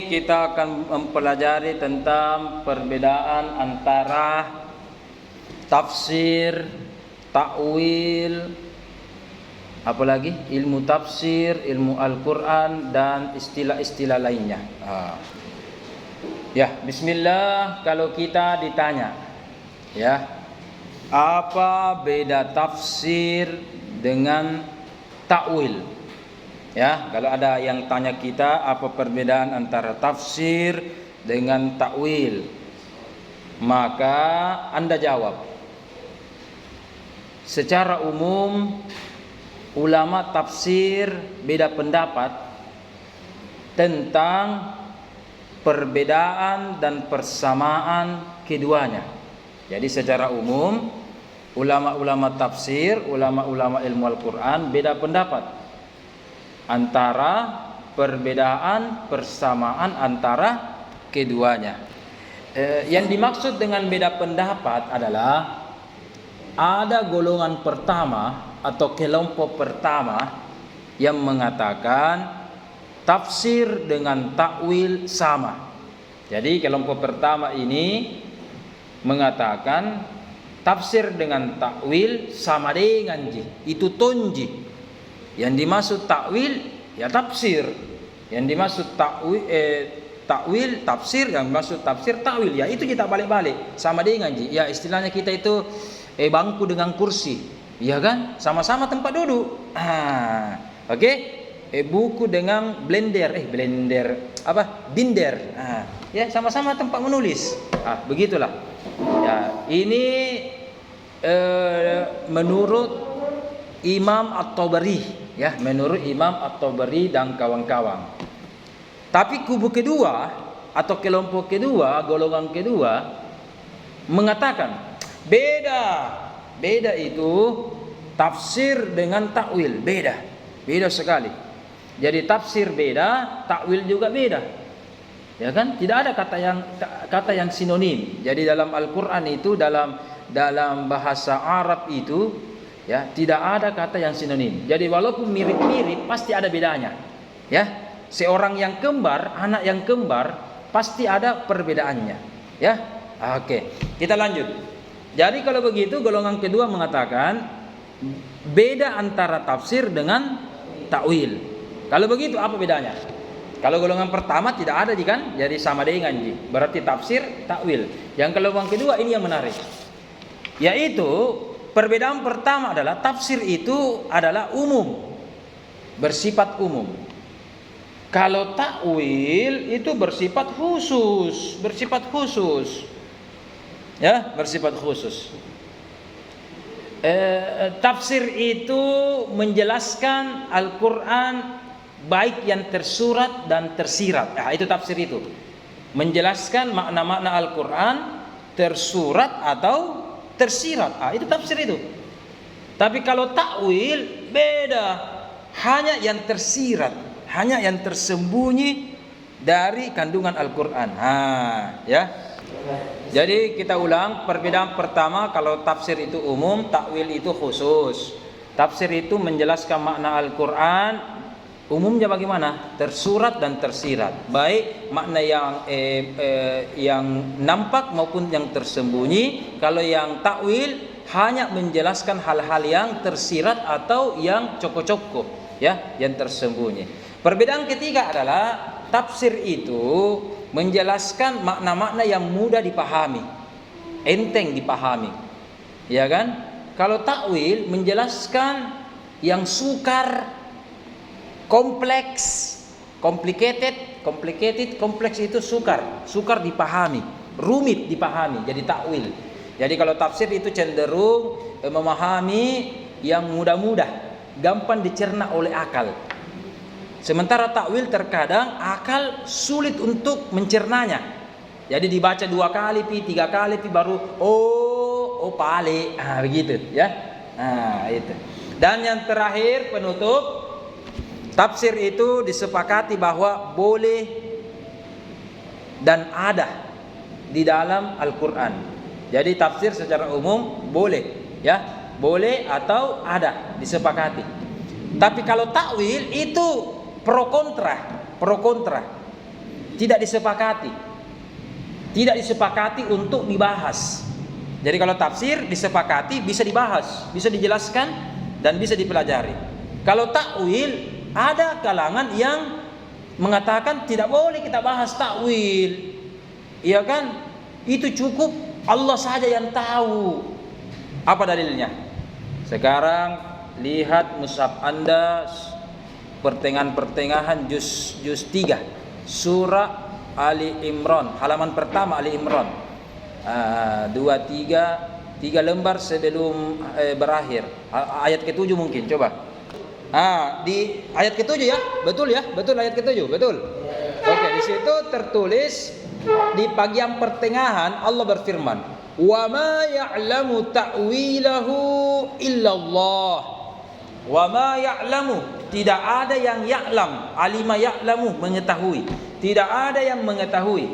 Kita akan mempelajari tentang perbedaan antara tafsir, takwil, apalagi ilmu tafsir, ilmu Al-Quran dan istilah-istilah lainnya. Ya, bismillah. Kalau kita ditanya, ya, apa beda tafsir dengan takwil? Ya, kalau ada yang tanya kita apa perbedaan antara tafsir dengan takwil, maka Anda jawab. Secara umum ulama tafsir beda pendapat tentang perbedaan dan persamaan keduanya. Jadi secara umum ulama-ulama tafsir, ulama-ulama ilmu Al-Quran beda pendapat antara perbedaan persamaan antara keduanya. Yang dimaksud dengan beda pendapat adalah ada golongan pertama atau kelompok pertama yang mengatakan tafsir dengan takwil sama. Jadi kelompok pertama ini mengatakan tafsir dengan takwil sama dengan ji, itu tonji. Yang dimaksud takwil ya tafsir, yang dimaksud takwil tafsir, yang dimaksud tafsir takwil, ya itu kita balik-balik sama dengan ji. Ya istilahnya kita itu bangku dengan kursi, ya kan, sama-sama tempat duduk. Oke. Buku dengan binder, ya sama-sama tempat menulis. Begitulah. Ya, ini menurut Imam At-Tabari, ya, menurut Imam At-Tabari dan kawan-kawan. Tapi kubu kedua atau kelompok kedua, golongan kedua mengatakan beda itu tafsir dengan takwil, beda sekali. Jadi tafsir beda, takwil juga beda. Ya kan? Tidak ada kata yang sinonim. Jadi dalam Al-Qur'an itu dalam bahasa Arab itu, ya, tidak ada kata yang sinonim. Jadi walaupun mirip-mirip pasti ada bedanya. Ya, seorang yang kembar, anak yang kembar pasti ada perbedaannya. Ya, oke. Kita lanjut. Jadi kalau begitu golongan kedua mengatakan beda antara tafsir dengan takwil. Kalau begitu apa bedanya? Kalau golongan pertama tidak ada kan? Jadi sama dengan ji. Berarti tafsir, takwil. Yang golongan kedua ini yang menarik. Yaitu perbedaan pertama adalah tafsir itu adalah umum, bersifat umum. Kalau takwil itu bersifat khusus, ya, bersifat khusus. Tafsir itu menjelaskan Al-Quran baik yang tersurat dan tersirat. Itu tafsir itu, menjelaskan makna-makna Al-Quran tersurat atau tersirat. Itu tafsir itu. Tapi kalau takwil beda, hanya yang tersirat, hanya yang tersembunyi dari kandungan Al-Quran. Ya. Jadi kita ulang, perbedaan pertama, kalau tafsir itu umum, takwil itu khusus. Tafsir itu menjelaskan makna Al-Quran umumnya bagaimana? Tersurat dan tersirat, baik makna yang nampak maupun yang tersembunyi. Kalau yang takwil hanya menjelaskan hal-hal yang tersirat atau yang coko-coko, ya, yang tersembunyi. Perbedaan ketiga adalah tafsir itu menjelaskan makna-makna yang mudah dipahami, enteng dipahami, ya kan? Kalau takwil menjelaskan yang sukar, kompleks, kompleks itu sukar dipahami, rumit dipahami, jadi takwil. Jadi kalau tafsir itu cenderung memahami yang mudah-mudah, gampang dicerna oleh akal. Sementara takwil terkadang akal sulit untuk mencernanya. Jadi dibaca 2 kali, 3 kali, baru pale, begitu, ya. Itu. Dan yang terakhir penutup, tafsir itu disepakati bahwa boleh dan ada di dalam Al-Quran. Jadi tafsir secara umum boleh, ya, boleh atau ada, disepakati. Tapi kalau takwil itu pro kontra. tidak disepakati. Tidak disepakati untuk dibahas. Jadi kalau tafsir disepakati, bisa dibahas, bisa dijelaskan dan bisa dipelajari. Kalau takwil, ada kalangan yang mengatakan tidak boleh kita bahas takwil. Iya kan? Itu cukup Allah saja yang tahu. Apa dalilnya? Sekarang lihat mushaf Anda, pertengahan juz 3 surah Ali Imran, halaman pertama Ali Imran. 3 lembar sebelum berakhir. Ayat ke-7 mungkin, coba. Di ayat ke-7 ya? Betul ya? Betul ayat ke-7, betul. Oke, di situ tertulis di bagian pertengahan Allah berfirman, "Wa ma ya'lamu ta'wilahu illallah." Wa ma ya'lamu, tidak ada yang ya'lam, alima ya'lamu, mengetahui. Tidak ada yang mengetahui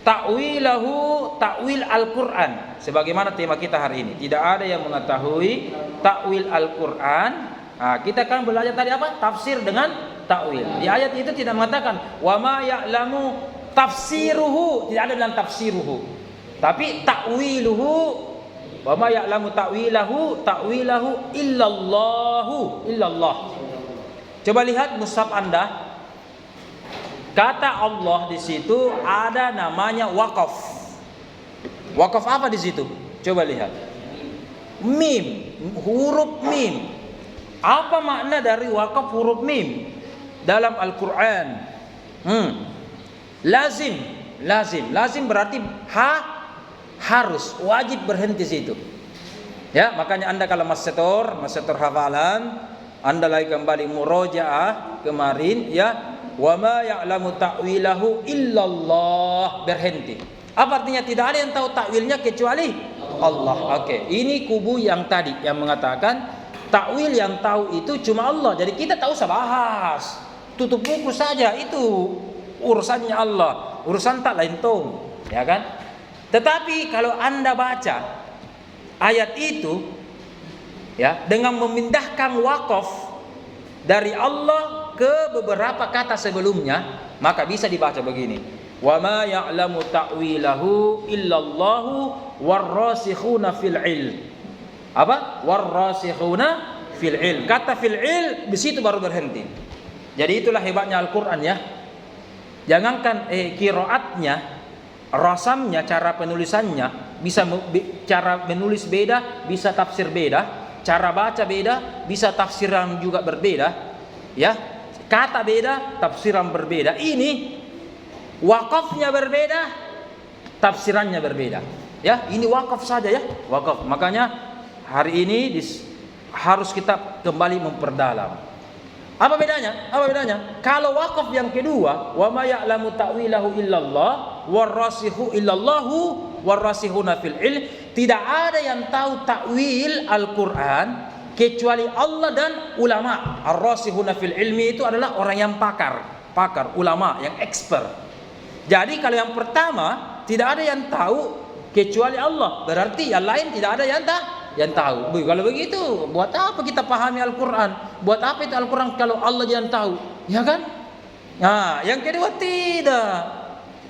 ta'wilahu, ta'wil Al-Qur'an. Sebagaimana tema kita hari ini, tidak ada yang mengetahui ta'wil Al-Qur'an. Kita kan belajar tadi apa? Tafsir dengan ta'wil. Di ayat itu tidak mengatakan wa ma ya'lamu tafsiruhu, tidak ada dalam tafsiruhu. Tapi ta'wiluhu, wa ma ya'lamu ta'wilahu illallah. Coba lihat mushaf Anda. Kata Allah di situ ada namanya wakaf. Wakaf apa di situ? Coba lihat. Mim, huruf mim. Apa makna dari wakaf huruf mim dalam Al-Qur'an? Lazim berarti harus, wajib berhenti situ. Ya, makanya Anda kalau masetor hafalan, Anda lagi kembali murojaah kemarin ya, wa ma ya'lamu ta'wilahu illallah, berhenti. Apa artinya? Tidak ada yang tahu takwilnya kecuali Allah. Oke, ini kubu yang tadi yang mengatakan takwil yang tahu itu cuma Allah. Jadi kita tak usah bahas, tutup buku saja, itu urusannya Allah, urusan tak lain tong, ya kan? Tetapi kalau Anda baca ayat itu ya, dengan memindahkan wakaf dari Allah ke beberapa kata sebelumnya, maka bisa dibaca begini: wa ma ya'lamu ta'wilahu illallahu warrasikhuna fil ilm. Apa? Warrasikhuna fil ilm. Kata fil ilm di situ baru berhenti. Jadi itulah hebatnya Al-Qur'an ya. Jangankan qiraatnya, rasamnya, cara penulisannya, bisa cara menulis beda, bisa tafsir beda, cara baca beda, bisa tafsiran juga berbeda, ya. Kata beda, tafsiran berbeda. Ini wakafnya berbeda, tafsirannya berbeda. Ya, ini wakaf saja ya, wakaf. Makanya hari ini harus kita kembali memperdalam. Apa bedanya? Kalau wakaf yang kedua, wa ma ya'lamu ta'wilahu illallah warrasihu illallahu warrasihuna fil ilm, tidak ada yang tahu takwil Al-Qur'an kecuali Allah dan ulama. Ar-rasihuna fil ilmi itu adalah orang yang pakar, ulama yang expert. Jadi kalau yang pertama tidak ada yang tahu kecuali Allah, berarti yang lain tidak ada yang tahu. Kalau begitu, buat apa kita pahami Al-Qur'an? Buat apa itu Al-Qur'an kalau Allah yang tahu? Ya kan? Nah, yang kedua tidak.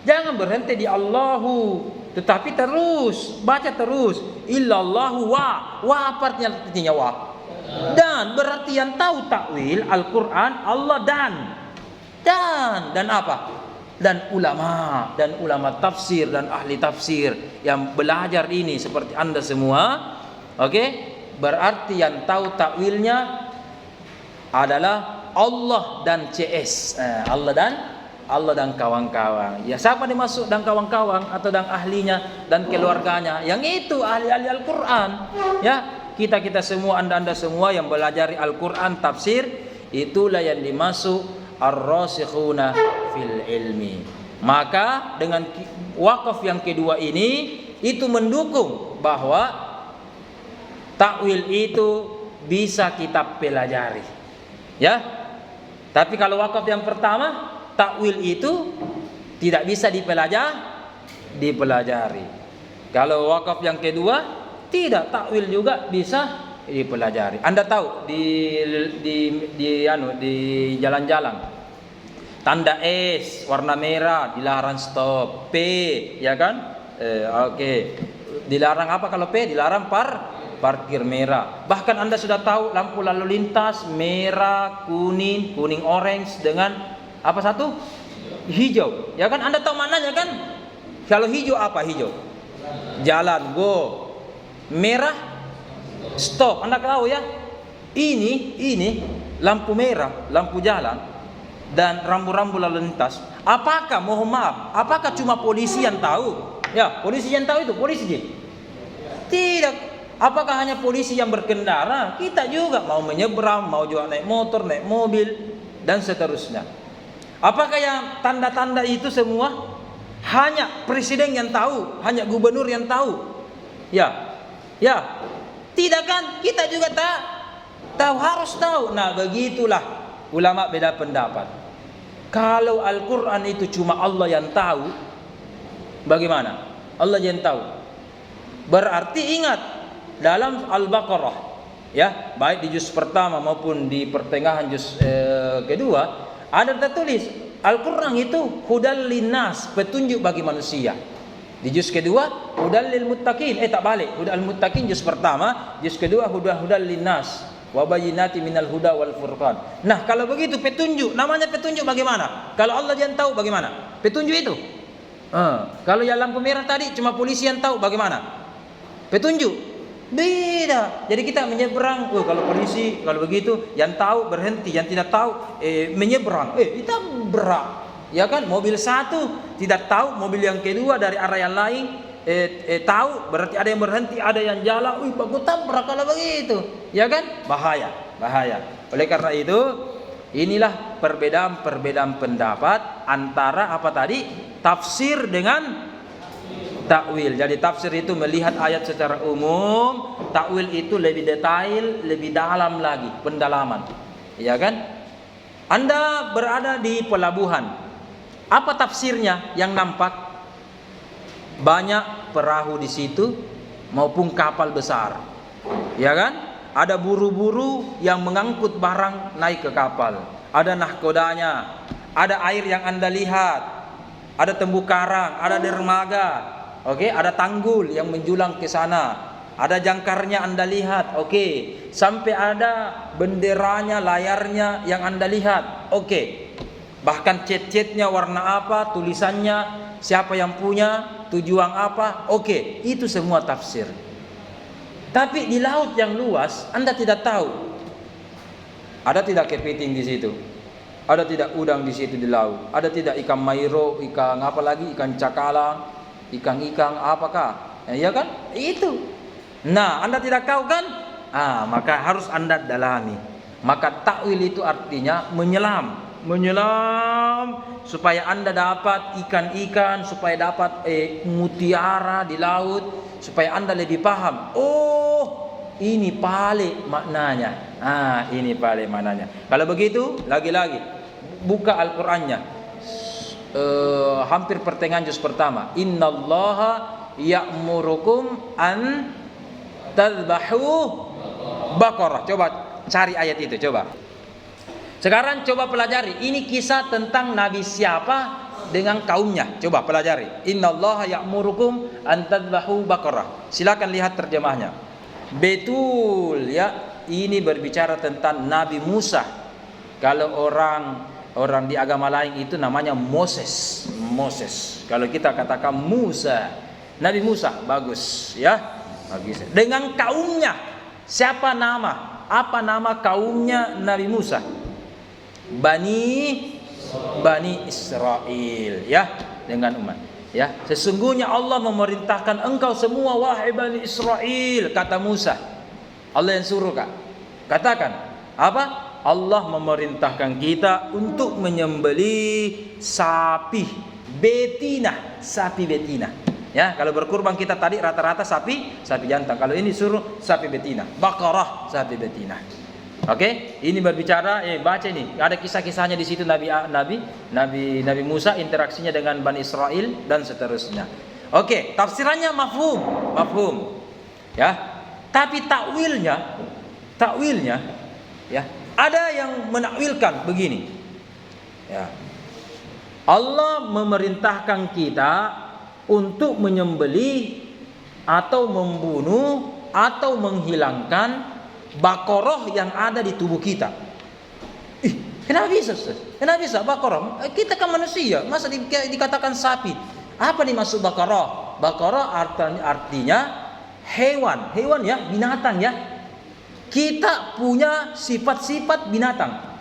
Jangan berhenti di Allahu, tetapi terus baca terus illallahu wa apa artinya wa? Dan berarti yang tahu takwil Al-Qur'an Allah dan apa? Dan ulama tafsir dan ahli tafsir yang belajar ini seperti Anda semua. Oke? Berarti yang tahu takwilnya adalah Allah dan CS. Allah dan kawan-kawan. Ya, siapa dimasuk dan kawan-kawan atau dan ahlinya dan keluarganya? Yang itu ahli-ahli Al-Qur'an. Ya, kita semua, anda semua yang belajar Al-Qur'an tafsir, itulah yang dimasuk ar-rasikhuna fil ilmi. Maka dengan wakaf yang kedua ini itu mendukung bahwa takwil itu bisa kita pelajari. Ya. Tapi kalau wakaf yang pertama, takwil itu tidak bisa dipelajari. Kalau wakaf yang kedua, tidak, takwil juga bisa dipelajari. Anda tahu di jalan-jalan Tanda S warna merah dilarang stop. P, ya kan? Oke. Dilarang apa kalau P? Dilarang parkir merah. Bahkan Anda sudah tahu lampu lalu lintas merah, kuning, kuning orange dengan apa satu? Hijau. Ya kan? Anda tahu maknanya kan? Kalau hijau apa hijau? Jalan, go. Merah stop. Anda tahu ya? Ini lampu merah, lampu jalan dan rambu-rambu lalu lintas. Apakah, mohon maaf, apakah cuma polisi yang tahu? Ya, polisi yang tahu itu polisi. Tidak. Apakah hanya polisi yang berkendara? Kita juga mau menyeberang, mau juga naik motor, naik mobil dan seterusnya. Apakah yang tanda-tanda itu semua hanya presiden yang tahu, hanya gubernur yang tahu? Ya. Tidak kan? Kita juga tahu, harus tahu. Nah, begitulah ulama beda pendapat. Kalau Al-Quran itu cuma Allah yang tahu, bagaimana? Allah yang tahu. Berarti ingat dalam Al-Baqarah, ya, baik di juz pertama maupun di pertengahan juz kedua, ada tertulis Al-Quran itu hudal linnas, petunjuk bagi manusia. Di juz kedua hudal lil muttaqin, tak balik. Hudal muttaqin juz pertama, juz kedua hudal linnas wa bayyinati minal huda wal furqan. Nah, kalau begitu petunjuk, namanya petunjuk bagaimana? Kalau Allah yang tahu bagaimana? Petunjuk itu. Kalau yang lampu merah tadi cuma polisi yang tahu bagaimana? Petunjuk. Beda. Jadi kita menyeberang, kalau polisi kalau begitu yang tahu berhenti, yang tidak tahu menyeberang. Kita berak. Ya kan? Mobil satu tidak tahu, mobil yang kedua dari arah yang lain tahu, berarti ada yang berhenti, ada yang jalan. Bagus tabrak kalau begitu. Ya kan? Bahaya. Oleh karena itu, inilah perbedaan pendapat antara apa tadi? Tafsir dengan takwil. Jadi tafsir itu melihat ayat secara umum, takwil itu lebih detail, lebih dalam lagi, pendalaman. Ya kan? Anda berada di pelabuhan. Apa tafsirnya yang nampak? Banyak perahu di situ maupun kapal besar. Ya kan? Ada buru-buru yang mengangkut barang naik ke kapal. Ada nahkodanya, ada air yang Anda lihat, ada terumbu karang, ada dermaga. Oke, ada tanggul yang menjulang ke sana. Ada jangkarnya Anda lihat. Oke, sampai ada benderanya, layarnya yang Anda lihat. Oke. Bahkan cat-catnya warna apa, tulisannya, siapa yang punya, tujuan apa. Oke, itu semua tafsir. Tapi di laut yang luas Anda tidak tahu. Ada tidak kepiting di situ? Ada tidak udang di situ di laut? Ada tidak ikan mairo, ikan apa lagi, ikan cakalang, ikan apakah? Ya kan? Itu. Nah, Anda tidak tahu kan? Maka harus Anda dalami. Maka takwil itu artinya menyelam supaya Anda dapat ikan-ikan, supaya dapat mutiara di laut, supaya Anda lebih paham. Oh, ini pale maknanya. Ini pale maknanya. Kalau begitu, lagi-lagi buka Al-Qur'annya. Hampir pertengahan juz pertama. Innallaha ya'murukum an tadhbahu baqarah. Coba cari ayat itu, coba. Sekarang coba pelajari. Ini kisah tentang Nabi siapa dengan kaumnya. Coba pelajari. Innallaha ya'murukum an tadhbahu baqarah. Silakan lihat terjemahnya. Betul ya, ini berbicara tentang Nabi Musa. Kalau orang di agama lain itu namanya Moses. Kalau kita katakan Musa, Nabi Musa, bagus ya. Bagus. Dengan kaumnya. Siapa nama? Apa nama kaumnya Nabi Musa? Bani Israel, ya, dengan umat. Ya, sesungguhnya Allah memerintahkan engkau semua wahai Bani Israel, kata Musa. Allah yang suruh, katakan apa? Allah memerintahkan kita untuk menyembelih sapi betina. Ya, kalau berkurban kita tadi rata-rata sapi jantan. Kalau ini suruh sapi betina, Baqarah, sapi betina. Oke, ini berbicara, baca ini. Ada kisah-kisahnya di situ Nabi Musa, interaksinya dengan Bani Israel dan seterusnya. Oke, tafsirannya mafhum. Ya. Tapi takwilnya ya, ada yang menakwilkan begini. Ya. Allah memerintahkan kita untuk menyembelih atau membunuh atau menghilangkan bakoroh yang ada di tubuh kita. Kenapa bisa, Ustaz? Kenapa bisa bakoroh? Kita kan manusia, masa dikatakan sapi? Apa nih maksud bakoroh? Bakoroh artinya hewan ya, binatang ya. Kita punya sifat-sifat binatang.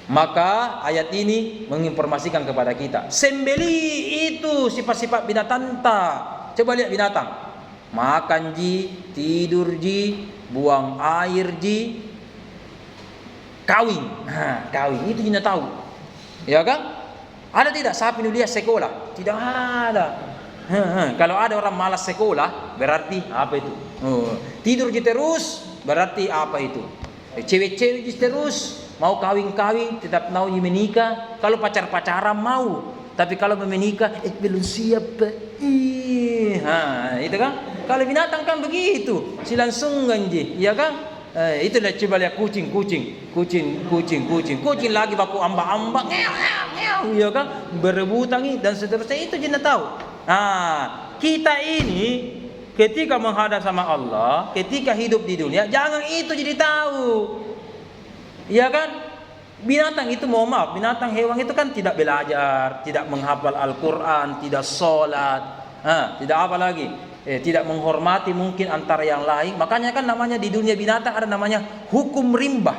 Maka ayat ini menginformasikan kepada kita, sembeli itu sifat-sifat binatang tak. Coba lihat binatang, makan ji, tidur ji, buang air ji, kawin. Nah, kawin itu kita tahu, ya kan? Ada tidak sapi ini dia sekolah? Tidak ada. Kalau ada orang malas sekolah, berarti apa itu? Tidur ji terus, berarti apa itu? Cewek-cewek ji terus, mau kawin-kawin, tetap mau menikah. Kalau pacar-pacaran mau, tapi kalau menikah, belum siap. Itu kan? Kalau binatang kan begitu, silangsungan ji, ya kan? Itulah coba lihat kucing lagi baku ambak-ambak, ya kan? Berebutan dan seterusnya, itu kita tahu. Kita ini ketika menghadap sama Allah, ketika hidup di dunia, jangan itu jadi tahu. Ya kan? Binatang itu, mohon maaf, binatang hewan itu kan tidak belajar, tidak menghafal Al-Quran, tidak sholat, tidak apa lagi, tidak menghormati mungkin antara yang lain. Makanya kan namanya di dunia binatang ada namanya hukum rimba.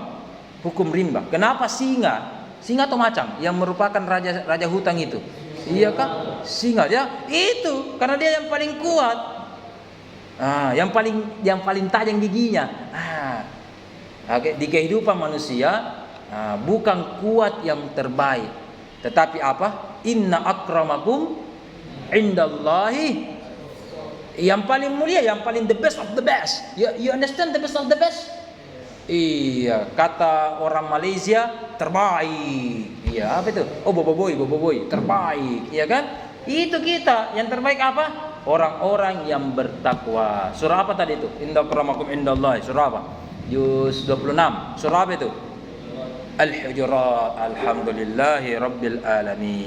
Hukum rimba. Kenapa singa? Singa atau macan yang merupakan raja hutan itu? Iya kan? Singa ya, itu karena dia yang paling kuat. Yang paling tajam giginya. Di kehidupan manusia, bukan kuat yang terbaik, tetapi apa? Inna akramakum indallahi, yang paling mulia, yang paling the best of the best. You understand the best of the best? Iya, kata orang Malaysia terbaik. Iya, apa itu? Oh, boboiboy, terbaik, ya kan? Itu kita, yang terbaik apa? Orang-orang yang bertakwa. Surah apa tadi itu? Inna akramakum indallahi. Surah apa? Juz 26. Surah apa itu? Al-Hujurat. Alhamdulillahi rabbil alamin.